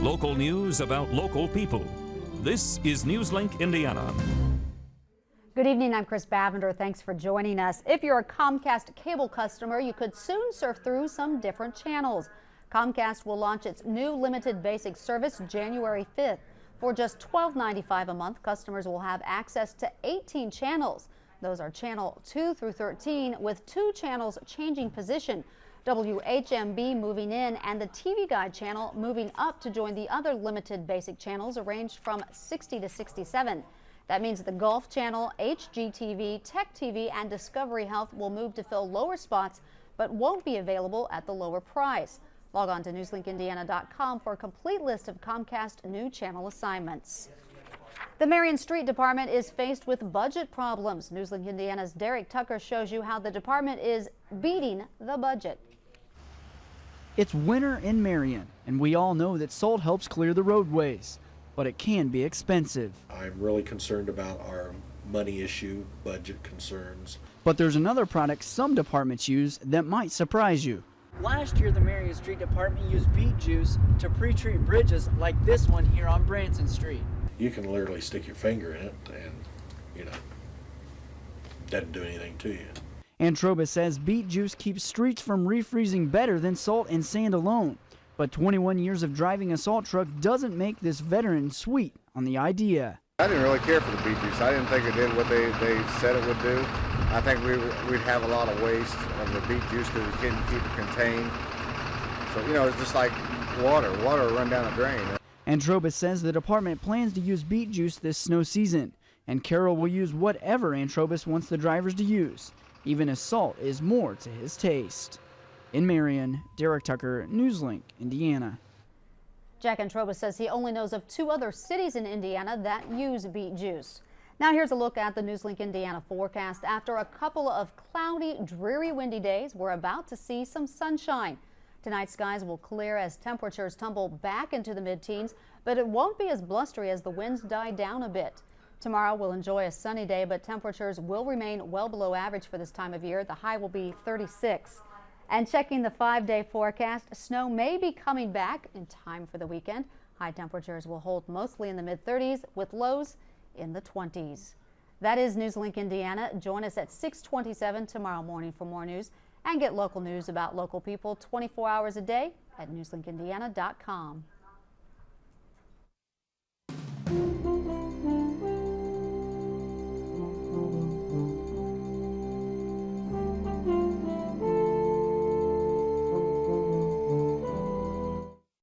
Local news about local people. This is Newslink Indiana. Good evening, I'm Chris Bavender. Thanks for joining us. If you're a Comcast cable customer, you could soon surf through some different channels. Comcast will launch its new limited basic service January 5th. For just $12.95 a month, customers will have access to 18 channels. Those are channel 2 through 13, with 2 channels changing position. WHMB moving in and the TV Guide channel moving up to join the other limited basic channels arranged from 60 to 67. That means the Golf Channel, HGTV, Tech TV, and Discovery Health will move to fill lower spots, but won't be available at the lower price. Log on to newslinkindiana.com for a complete list of Comcast new channel assignments. The Marion Street Department is faced with budget problems. Newslink Indiana's Derek Tucker shows you how the department is beating the budget. It's winter in Marion, and we all know that salt helps clear the roadways, but it can be expensive. I'm really concerned about our money issue, budget concerns. But there's another product some departments use that might surprise you. Last year, the Marion Street Department used beet juice to pre-treat bridges like this one here on Branson Street. You can literally stick your finger in it and, doesn't do anything to you. Antroba says beet juice keeps streets from refreezing better than salt and sand alone. But 21 years of driving a salt truck doesn't make this veteran sweet on the idea. I didn't really care for the beet juice. I didn't think it did what they said it would do. I think we'd have a lot of waste of the beet juice because we couldn't keep it contained. So, it's just like water will run down a drain. Antroba says the department plans to use beet juice this snow season, and Carroll will use whatever Antrobus wants the drivers to use, even as salt is more to his taste. In Marion, Derek Tucker, Newslink, Indiana. Jack Antroba says he only knows of 2 other cities in Indiana that use beet juice. Now here's a look at the Newslink Indiana forecast. After a couple of cloudy, dreary, windy days, we're about to see some sunshine. Tonight, skies will clear as temperatures tumble back into the mid-teens, but it won't be as blustery as the winds die down a bit. Tomorrow we'll enjoy a sunny day, but temperatures will remain well below average for this time of year. The high will be 36. And checking the 5-day forecast, snow may be coming back in time for the weekend. High temperatures will hold mostly in the mid-30s with lows in the 20s. That is Newslink Indiana. Join us at 6:27 tomorrow morning for more news and get local news about local people 24 hours a day at newslinkindiana.com.